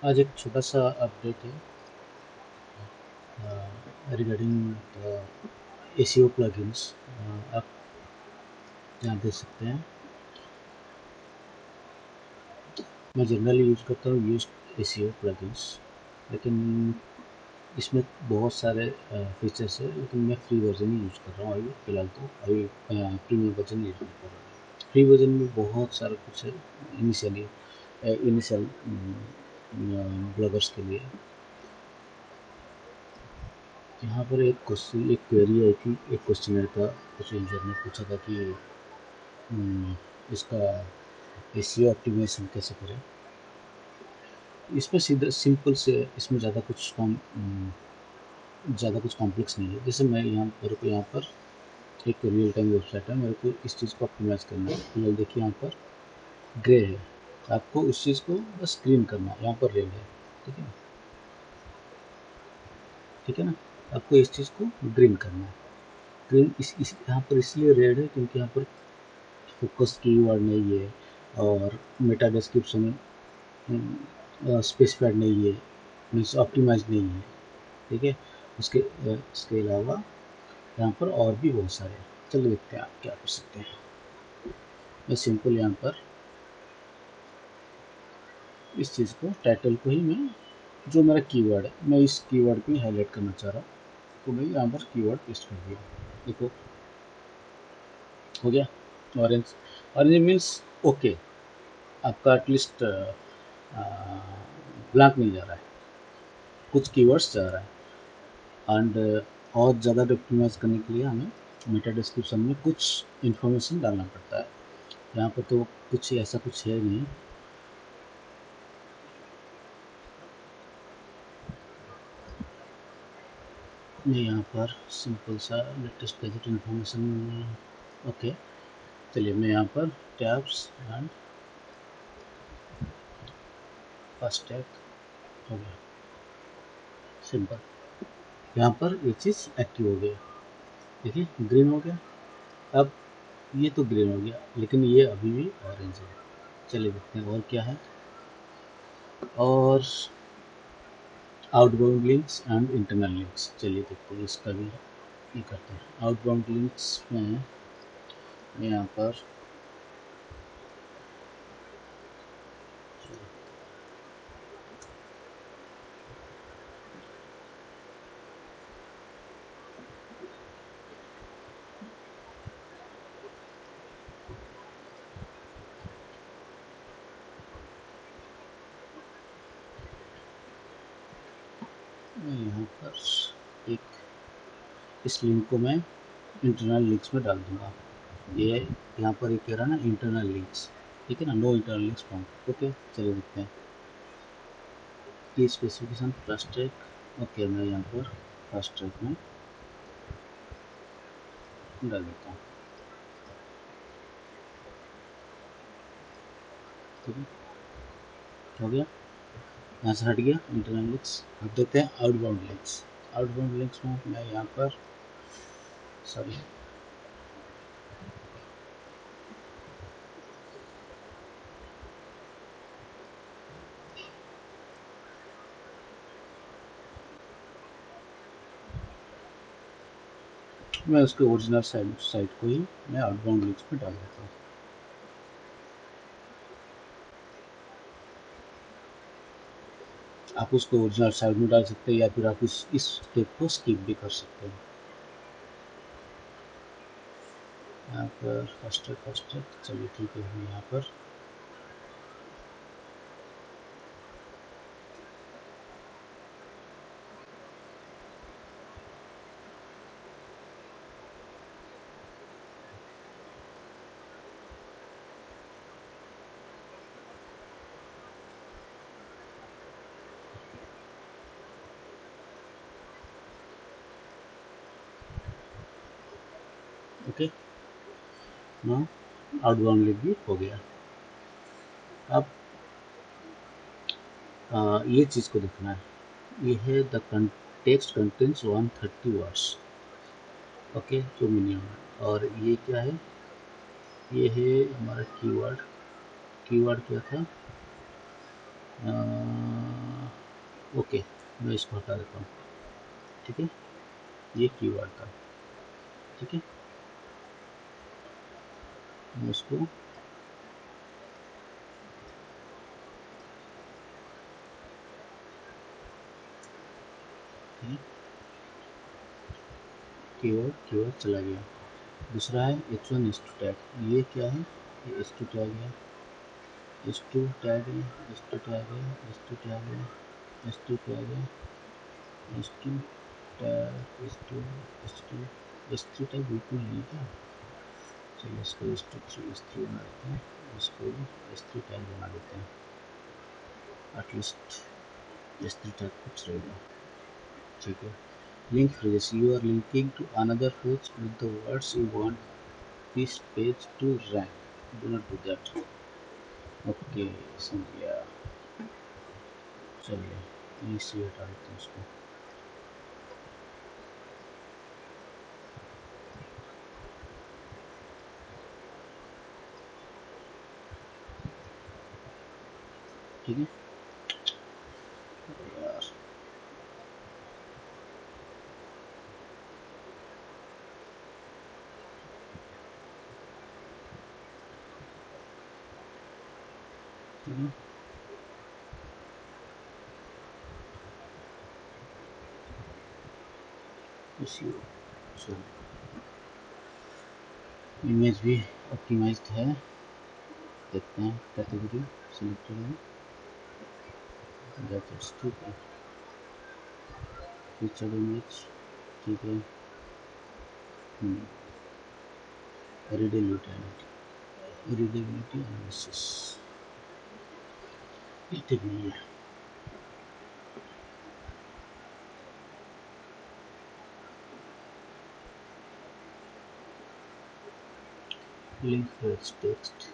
आज एक छोटा सा अपडेट है रिगार्डिंग एसईओ प्लगइन्स। आप यहाँ देख सकते हैं। मैं जनरली यूज़ करता हूँ यूज्ड एसईओ प्लगइन्स, लेकिन इसमें बहुत सारे फीचर्स है, लेकिन मैं फ्री वर्जन ही यूज़ कर रहा हूँ अभी फ़िलहाल। तो अभी प्रीमियम वर्जन यूज़ नहीं कर रहा हूँ। फ्री वर्जन में बहुत सारा कुछ है इनिशियल ब्लॉगर्स के लिए। यहाँ पर एक क्वेरी आई थी, एक क्वेश्चनर था। कुछ यूजर ने पूछा था कि इसका एसईओ ऑप्टिमाइजेशन कैसे करें। इसमें सीधा सिंपल से, इसमें ज़्यादा कुछ कॉम्प्लेक्स नहीं है। जैसे मेरे को यहाँ पर एक रियल टाइम वेबसाइट है, मेरे को इस चीज़ को ऑप्टिमाइज़ करना है। फिलहाल देखिए यहाँ पर ग्रे है, आपको उस चीज़ को बस ग्रीन करना है। यहाँ पर रेड है, ठीक है ना, ठीक है ना। आपको इस चीज़ को ग्रीन करना है। ग्रीन इस यहाँ पर इसलिए रेड है क्योंकि यहाँ पर फोकस कीवर्ड नहीं है और मेटा डिस्क्रिप्शन स्पेसिफाइड नहीं है, मीन्स ऑप्टिमाइज नहीं है, ठीक है। इसके अलावा यहाँ पर और भी बहुत सारे हैं। चलिए देखते हैं आप क्या कर सकते हैं। मैं सिंपल यहाँ पर इस चीज़ को, टाइटल को ही मैं, जो मेरा कीवर्ड है, मैं इस कीवर्ड को ही हाईलाइट करना चाह रहा हूँ, तो मैं यहाँ पर कीवर्ड पेस्ट कर दिया। देखो हो गया। ऑरेंज, ऑरेंज मीन्स ओके, आपका एटलीस्ट ब्लैंक नहीं जा रहा है, कुछ कीवर्ड्स जा रहा है। एंड और ज़्यादा ऑप्टिमाइज करने के लिए हमें मेटा डिस्क्रिप्शन में कुछ इन्फॉर्मेशन डालना पड़ता है। यहाँ पर तो कुछ ऐसा कुछ है नहीं। मैं यहाँ पर सिंपल सा लेटेस्ट गैजेट इन्फॉर्मेशन, ओके। चलिए मैं यहाँ पर टैब्स एंड फास्टैग हो गया, सिंपल। यहाँ पर ये चीज़ एक्टिव हो गया, देखिए ग्रीन हो गया। अब ये तो ग्रीन हो गया, लेकिन ये अभी भी ऑरेंज है। चलिए देखते हैं और क्या है। और outbound links and internal links, चलिए देखते हैं इसका भी ये करते हैं। आउटबाउंड लिंक्स में मैं यहाँ पर, एक इस लिंक को मैं इंटरनल लिंक्स में डाल दूंगा। ये यहाँ पर ये कह रहा है ना इंटरनल लिंक्स, ठीक है ना, no internal links found. Okay चलिए देखते हैं की स्पेसिफिकेशन फर्स्ट ट्रैक। ओके मैं यहाँ पर फर्स्ट ट्रैक में डाल देता हूँ, ठीक है, हो गया। यहाँ से हट गया इंटरनल लिंक्स। अब देखते हैं आउटबाउंड लिंक्स। आउटबाउंड लिंक्स में मैं यहाँ पर, सॉरी, मैं उसके ओरिजिनल साइट को ही मैं आउटबाउंड लिंक्स में डाल देता हूँ। आप उसको ओरिजिनल साइट में डाल सकते हैं, या फिर आप इस स्टेप को स्किप भी कर सकते हैं। यहाँ पर फर्स्ट ट्रैक, चलिए ठीक है। मैं यहाँ पर ओके ना, आउटबाउंड लिंक भी हो गया। अब ये चीज़ को देखना है। ये है the text contents 130 words, okay, जो मिनिमम है। और ये क्या है, ये है हमारा कीवर्ड। कीवर्ड क्या था, ओके, मैं इसको हटा देता हूँ। ठीक है, ये कीवर्ड था। ठीक है, मैं इसको कीवर्ड कीवर्ड चला गया। दूसरा है H1 S2 टैग। ये क्या है? ये S2 टैग है, S2 टैग है, S2 टैग है, S2 टैग है, S2 टैग है, S2 tag, S2, S2, S3 tag बिल्कुल नहीं है क्या? चलिए इसको S2 बना देते हैं, इसको S3 टैग बना देते हैं, एटलीस्ट S3 टैग कुछ रहेगा। ठीक है, link phrases, you are linking to another page with the words you want this page to rank. Do not do that. Okay, समझ गया। चलिए इसी हटा देते हैं इसको। ठीक है यार, ठीक है, इसी चलो इमेज भी ऑप्टिमाइज्ड है। देखते हैं कैटेगरी सिलेक्टेड है, दैट्स ठीक है। फीचर इमेज ठीक है। रीडेबिलिटी एनालिसिस ये ठीक नहीं है। Link text